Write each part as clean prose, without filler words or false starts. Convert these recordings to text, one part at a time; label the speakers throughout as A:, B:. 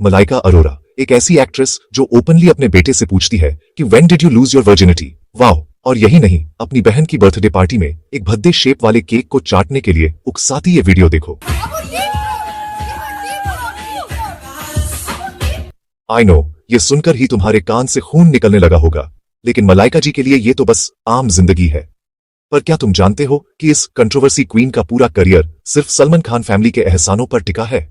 A: मलाइका अरोरा, एक ऐसी एक्ट्रेस जो ओपनली अपने बेटे से पूछती है कि when did you lose your virginity. Wow. और यही नहीं, अपनी बहन की बर्थडे पार्टी में एक भद्दे शेप वाले केक को चाटने के लिए उकसाती ये वीडियो देखो। आई नो, ये सुनकर ही तुम्हारे कान से खून निकलने लगा होगा, लेकिन मलाइका जी के लिए ये तो बस आम जिंदगी है। पर क्या तुम जानते हो कि इस कंट्रोवर्सी क्वीन का पूरा करियर सिर्फ सलमान खान फैमिली के एहसानों पर टिका है।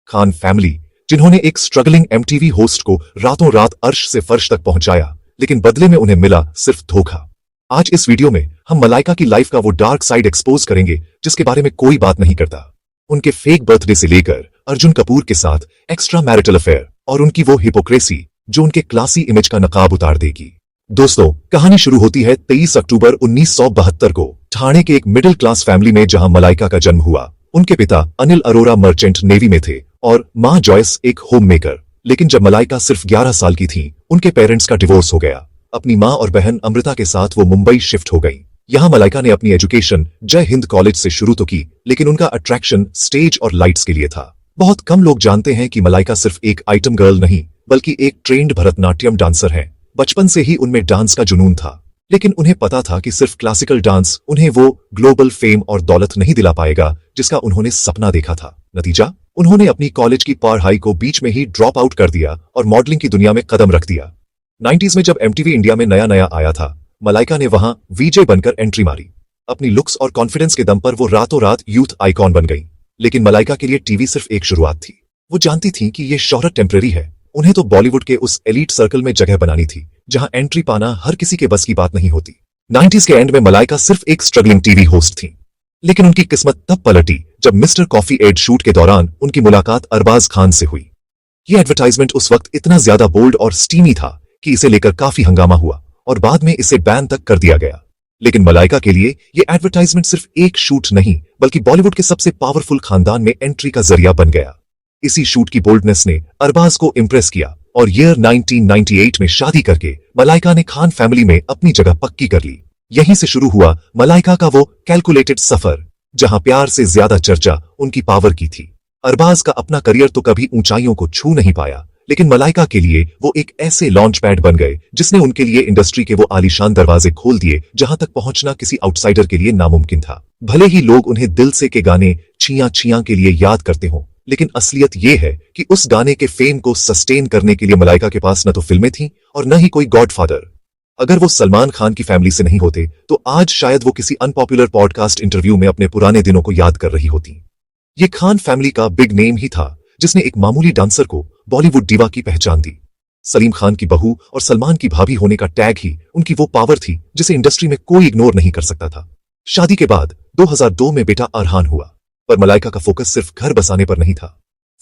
A: खान फैमिली, जिन्होंने एक स्ट्रगलिंग एमटीवी होस्ट को रातों रात अर्श से फर्श तक पहुंचाया, लेकिन बदले में उन्हें मिला सिर्फ धोखा। आज इस वीडियो में हम मलाइका की लाइफ का वो डार्क साइड एक्सपोज करेंगे जिसके बारे में कोई बात नहीं करता। उनके फेक बर्थडे से लेकर अर्जुन कपूर के साथ एक्स्ट्रा मैरिटल अफेयर और उनकी वो हिपोक्रेसी जो उनके क्लासी इमेज का नकाब उतार देगी। दोस्तों, कहानी शुरू होती है 23 अक्टूबर 1972 को ठाणे के एक मिडिल क्लास फैमिली में, जहां मलाइका का जन्म हुआ। उनके पिता अनिल अरोरा मर्चेंट नेवी में थे और मां जॉयस एक होम मेकर। लेकिन जब मलाइका सिर्फ 11 साल की थी, उनके पेरेंट्स का डिवोर्स हो गया। अपनी मां और बहन अमृता के साथ वो मुंबई शिफ्ट हो गई। यहां मलाइका ने अपनी एजुकेशन जय हिंद कॉलेज से शुरू तो की, लेकिन उनका अट्रैक्शन स्टेज और लाइट्स के लिए था। बहुत कम लोग जानते हैं कि मलाइका सिर्फ एक आइटम गर्ल नहीं, बल्कि एक ट्रेन्ड भरतनाट्यम डांसर है। बचपन से ही उनमें डांस का जुनून था, लेकिन उन्हें पता था कि सिर्फ क्लासिकल डांस उन्हें वो ग्लोबल फेम और दौलत नहीं दिला पाएगा जिसका उन्होंने सपना देखा था। नतीजा, उन्होंने अपनी कॉलेज की पढ़ाई को बीच में ही ड्रॉप आउट कर दिया और मॉडलिंग की दुनिया में कदम रख दिया। 90s में जब एमटीवी इंडिया में नया नया आया था, मलाइका ने वहां वीजे बनकर एंट्री मारी। अपनी लुक्स और कॉन्फिडेंस के दम पर वो रातों रात यूथ आइकॉन बन गई। लेकिन मलाइका के लिए टीवी सिर्फ एक शुरुआत थी। वो जानती थी कि ये शोहरत टेम्परेरी है। उन्हें तो बॉलीवुड के उस एलीट सर्कल में जगह बनानी थी जहां एंट्री पाना हर किसी के बस की बात नहीं होती। 90s के एंड में मलाइका सिर्फ एक स्ट्रगलिंग टीवी होस्ट थी, लेकिन उनकी किस्मत तब पलटी जब मिस्टर कॉफी एड शूट के दौरान उनकी मुलाकात अरबाज खान से हुई। ये एडवर्टाइजमेंट उस वक्त इतना ज्यादा बोल्ड और स्टीमी था कि इसे लेकर काफी हंगामा हुआ और बाद में इसे बैन तक कर दिया गया। लेकिन मलाइका के लिए ये एडवर्टाइजमेंट सिर्फ एक शूट नहीं, बल्कि बॉलीवुड के सबसे पावरफुल खानदान में एंट्री का जरिया बन गया। इसी शूट की बोल्डनेस ने अरबाज को इंप्रेस किया और ईयर 1998 में शादी करके मलाइका ने खान फैमिली में अपनी जगह पक्की कर ली। यहीं से शुरू हुआ मलाइका का वो कैलकुलेटेड सफर, जहां प्यार से ज्यादा चर्चा उनकी पावर की थी। अरबाज का अपना करियर तो कभी ऊंचाइयों को छू नहीं पाया, लेकिन मलाइका के लिए वो एक ऐसे लॉन्च पैड बन गए जिसने उनके लिए इंडस्ट्री के वो आलीशान दरवाजे खोल दिए जहां तक पहुंचना किसी आउटसाइडर के लिए नामुमकिन था। भले ही लोग उन्हें दिल से के गाने छियां छियां के लिए याद करते हों, लेकिन असलियत ये है कि उस गाने के फेम को सस्टेन करने के लिए मलाइका के पास न तो फिल्में थीं और न ही कोई गॉडफादर। अगर वो सलमान खान की फैमिली से नहीं होते तो आज शायद वो किसी अनपॉपुलर पॉडकास्ट इंटरव्यू में अपने पुराने दिनों को याद कर रही होती। ये खान फैमिली का बिग नेम ही था जिसने एक मामूली डांसर को बॉलीवुड डिवा की पहचान दी। सलीम खान की बहू और सलमान की भाभी होने का टैग ही उनकी वो पावर थी जिसे इंडस्ट्री में कोई इग्नोर नहीं कर सकता था। शादी के बाद 2002 में बेटा अरहान हुआ, पर मलाइका का फोकस सिर्फ घर बसाने पर नहीं था।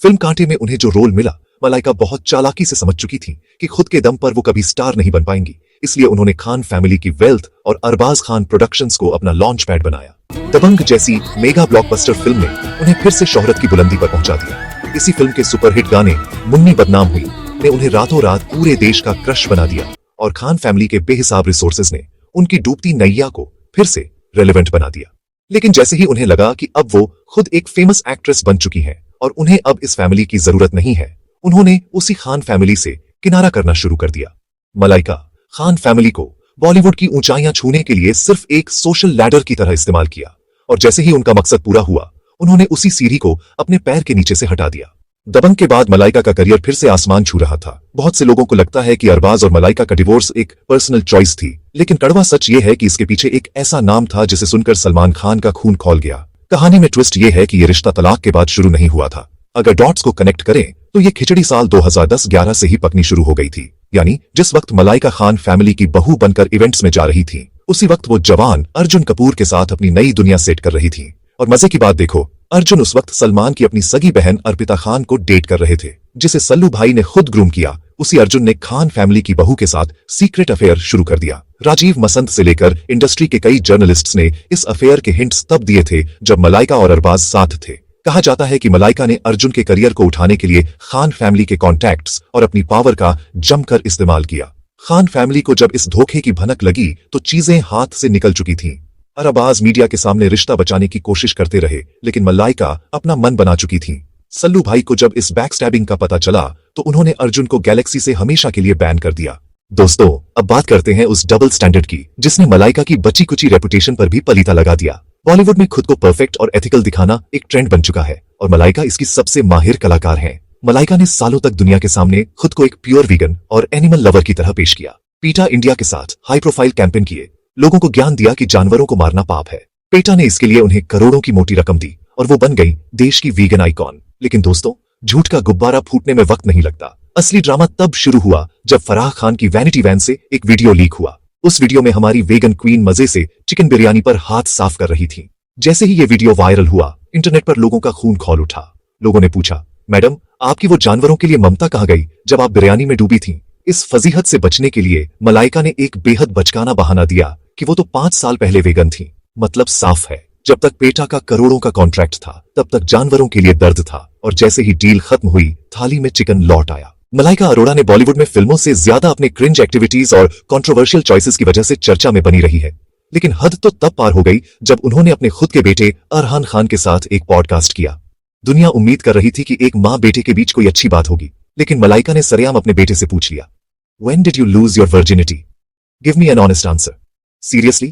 A: फिल्म कांटे में उन्हें जो रोल मिला, मलाइका बहुत चालाकी से समझ चुकी थी कि खुद के दम पर वो कभी स्टार नहीं बन पाएंगी। इसलिए उन्होंने खान फैमिली की वेल्थ और अरबाज खान प्रोडक्शंस को अपना लॉन्च पैड बनाया। दबंग जैसी मेगा ब्लॉकबस्टर फिल्म ने उन्हें फिर से शोहरत की बुलंदी पर पहुंचा दिया। इसी फिल्म के सुपरहिट गाने मुन्नी बदनाम हुई ने उन्हें रातों रात पूरे देश का क्रश बना दिया और खान फैमिली के बेहिसाब रिसोर्सेज ने उनकी डूबती नैया को फिर से रेलेवेंट बना दिया। लेकिन जैसे ही उन्हें लगा कि अब वो खुद एक फेमस एक्ट्रेस बन चुकी हैं और उन्हें अब इस फैमिली की जरूरत नहीं है, उन्होंने उसी खान फैमिली से किनारा करना शुरू कर दिया। मलाइका खान फैमिली को बॉलीवुड की ऊंचाइयां छूने के लिए सिर्फ एक सोशल लैडर की तरह इस्तेमाल किया और जैसे ही उनका मकसद पूरा हुआ, उन्होंने उसी सीढ़ी को अपने पैर के नीचे से हटा दिया। दबंग के बाद मलाइका का करियर फिर से आसमान छू रहा था। बहुत से लोगों को लगता है कि अरबाज और मलाइका का डिवोर्स एक पर्सनल चॉइस थी, लेकिन कड़वा सच ये है कि इसके पीछे एक ऐसा नाम था जिसे सुनकर सलमान खान का खून खौल गया। कहानी में ट्विस्ट ये है कि ये रिश्ता तलाक के बाद शुरू नहीं हुआ था। अगर डॉट्स को कनेक्ट करें तो ये खिचड़ी साल 2010-11 से ही पकनी शुरू हो गई थी। यानी जिस वक्त मलाइका खान फैमिली की बहू बनकर इवेंट्स में जा रही थी, उसी वक्त वो जवान अर्जुन कपूर के साथ अपनी नई दुनिया सेट कर रही थी। और मजे की बात देखो, अर्जुन उस वक्त सलमान की अपनी सगी बहन अर्पिता खान को डेट कर रहे थे, जिसे सल्लू भाई ने खुद ग्रूम किया। उसी अर्जुन ने खान फैमिली की बहू के साथ सीक्रेट अफेयर शुरू कर दिया। राजीव मसंत से लेकर इंडस्ट्री के कई जर्नलिस्ट्स ने इस अफेयर के हिंट्स तब दिए थे जब मलाइका और अरबाज साथ थे। कहा जाता है कि मलाइका ने अर्जुन के करियर को उठाने के लिए खान फैमिली के कॉन्टैक्ट्स और अपनी पावर का जमकर इस्तेमाल किया। खान फैमिली को जब इस धोखे की भनक लगी तो चीजें हाथ से निकल चुकी थीं। अरबाज मीडिया के सामने रिश्ता बचाने की कोशिश करते रहे, लेकिन मलाइका अपना मन बना चुकी थीं। सल्लू भाई को जब इस बैकस्टैबिंग का पता चला तो उन्होंने अर्जुन को गैलेक्सी से हमेशा के लिए बैन कर दिया। दोस्तों, अब बात करते हैं उस डबल स्टैंडर्ड की जिसने मलाइका की बची कुची रेपुटेशन पर भी पलीता लगा दिया। बॉलीवुड में खुद को परफेक्ट और एथिकल दिखाना एक ट्रेंड बन चुका है और मलाइका इसकी सबसे माहिर कलाकार हैं। मलाइका ने सालों तक दुनिया के सामने खुद को एक प्योर वीगन और एनिमल लवर की तरह पेश किया। पीटा इंडिया के साथ हाई प्रोफाइल कैंपेन किए, लोगों को ज्ञान दिया कि जानवरों को मारना पाप है। पेटा ने इसके लिए उन्हें करोड़ों की मोटी रकम दी और वो बन गई देश की वीगन आइकॉन। लेकिन दोस्तों, झूठ का गुब्बारा फूटने में वक्त नहीं लगता। असली ड्रामा तब शुरू हुआ जब फराह खान की वैनिटी वैन से एक वीडियो लीक हुआ। उस वीडियो में हमारी वेगन क्वीन मजे से चिकन बिरयानी पर हाथ साफ कर रही थी। जैसे ही ये वीडियो वायरल हुआ, इंटरनेट पर लोगों का खून खौल उठा। लोगों ने पूछा, मैडम, आपकी वो जानवरों के लिए ममता कहाँ गई जब आप बिरयानी में डूबी थी? इस फजीहत से बचने के लिए मलाइका ने एक बेहद बचकाना बहाना दिया कि वो तो 5 साल पहले वेगन थी। मतलब साफ है, जब तक पेटा का करोड़ों का कॉन्ट्रैक्ट था तब तक जानवरों के लिए दर्द था, और जैसे ही डील खत्म हुई थाली में चिकन लौट आया। मलाइका अरोड़ा ने बॉलीवुड में फिल्मों से ज्यादा अपने क्रिंज एक्टिविटीज और कंट्रोवर्शियल चॉइसेस की वजह से चर्चा में बनी रही है। लेकिन हद तो तब पार हो गई जब उन्होंने अपने खुद के बेटे अरहान खान के साथ एक पॉडकास्ट किया। दुनिया उम्मीद कर रही थी कि एक माँ बेटे के बीच कोई अच्छी बात होगी, लेकिन मलाइका ने सरेआम अपने बेटे से पूछ लिया, When did you lose your virginity? Give me an honest answer. Seriously?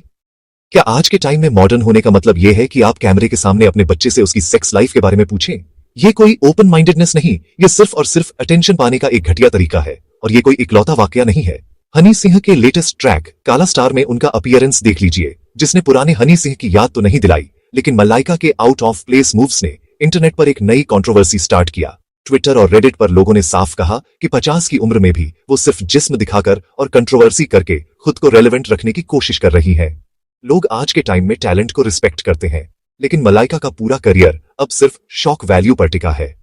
A: क्या आज के टाइम में मॉडर्न होने का मतलब यह है कि आप कैमरे के सामने अपने बच्चे से उसकी सेक्स लाइफ के बारे में पूछें? ये कोई ओपन माइंडेडनेस नहीं, ये सिर्फ और सिर्फ अटेंशन पाने का एक घटिया तरीका है। और ये कोई इकलौता वाकया नहीं है। हनी सिंह के लेटेस्ट ट्रैक काला स्टार में उनका अपीयरेंस देख लीजिए, जिसने पुराने हनी सिंह की याद तो नहीं दिलाई, लेकिन मलाइका के आउट ऑफ प्लेस मूव्स ने इंटरनेट पर एक नई कंट्रोवर्सी स्टार्ट किया। ट्विटर और रेडिट पर लोगों ने साफ कहा कि 50 की उम्र में भी वो सिर्फ जिस्म दिखाकर और कंट्रोवर्सी करके खुद को रेलेवेंट रखने की कोशिश कर रही है। लोग आज के टाइम में टैलेंट को रिस्पेक्ट करते हैं, लेकिन मलाइका का पूरा करियर अब सिर्फ शॉक वैल्यू पर टिका है।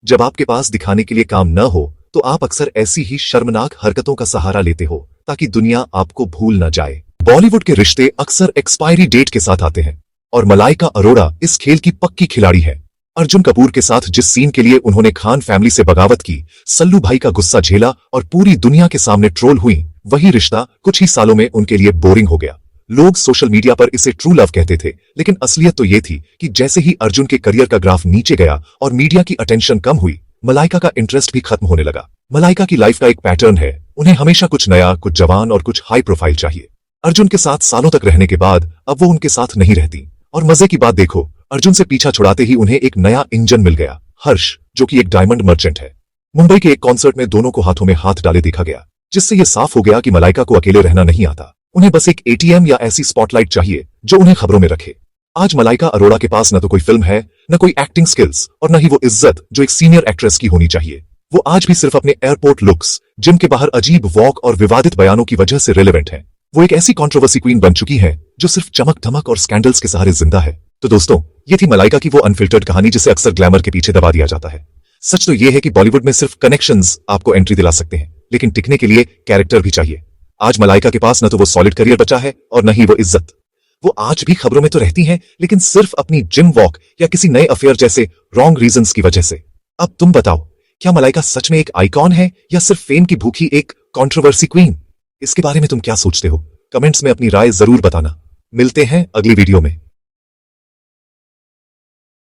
A: जब आपके पास दिखाने के लिए काम न हो तो आप अक्सर ऐसी ही शर्मनाक हरकतों का सहारा लेते हो ताकि दुनिया आपको भूल न जाए। बॉलीवुड के रिश्ते अक्सर एक्सपायरी डेट के साथ आते हैं और मलाइका अरोड़ा इस खेल की पक्की खिलाड़ी है। अर्जुन कपूर के साथ जिस सीन के लिए उन्होंने खान फैमिली से बगावत की, सल्लू भाई का गुस्सा झेला और पूरी दुनिया के सामने ट्रोल हुई, वही रिश्ता कुछ ही सालों में उनके लिए बोरिंग हो गया। लोग सोशल मीडिया पर इसे ट्रू लव कहते थे, लेकिन असलियत तो ये थी कि जैसे ही अर्जुन के करियर का ग्राफ नीचे गया और मीडिया की अटेंशन कम हुई, मलाइका का इंटरेस्ट भी खत्म होने लगा। मलाइका की लाइफ का एक पैटर्न है, उन्हें हमेशा कुछ नया, कुछ जवान और कुछ हाई प्रोफाइल चाहिए। अर्जुन के साथ सालों तक रहने के बाद अब वो उनके साथ नहीं रहती। और मजे की बात देखो, अर्जुन से पीछा छुड़ाते ही उन्हें एक नया इंजन मिल गया, हर्ष, जो कि एक डायमंड मर्चेंट है। मुंबई के एक कॉन्सर्ट में दोनों को हाथों में हाथ डाले देखा गया, जिससे यह साफ हो गया कि मलाइका को अकेले रहना नहीं आता। उन्हें बस एक एटीएम या ऐसी स्पॉटलाइट चाहिए जो उन्हें खबरों में रखे। आज मलाइका अरोड़ा के पास न तो कोई फिल्म है, न कोई एक्टिंग स्किल्स और न ही वो इज्जत जो एक सीनियर एक्ट्रेस की होनी चाहिए। वो आज भी सिर्फ अपने एयरपोर्ट लुक्स, जिम के बाहर अजीब वॉक और विवादित बयानों की वजह से रिलेवेंट है। वो एक ऐसी कंट्रोवर्सी क्वीन बन चुकी है जो सिर्फ चमक धमक और स्कैंडल्स के सहारे जिंदा है। तो दोस्तों, ये थी मलाइका की वो अनफिल्टर्ड कहानी जिसे अक्सर ग्लैमर के पीछे दबा दिया जाता है। सच तो ये है कि बॉलीवुड में सिर्फ कनेक्शंस आपको एंट्री दिला सकते हैं, लेकिन टिकने के लिए कैरेक्टर भी चाहिए। आज मलाइका के पास न तो वो सॉलिड करियर बचा है और न ही वो इज्जत। वो आज भी खबरों में तो रहती हैं, लेकिन सिर्फ अपनी जिम वॉक या किसी नए अफेयर जैसे रॉन्ग रीजंस की वजह से। अब तुम बताओ, क्या मलाइका सच में एक आइकॉन है या सिर्फ फेम की भूखी एक कंट्रोवर्सी क्वीन? इसके बारे में तुम क्या सोचते हो? कमेंट्स में अपनी राय जरूर बताना। मिलते हैं अगली वीडियो में।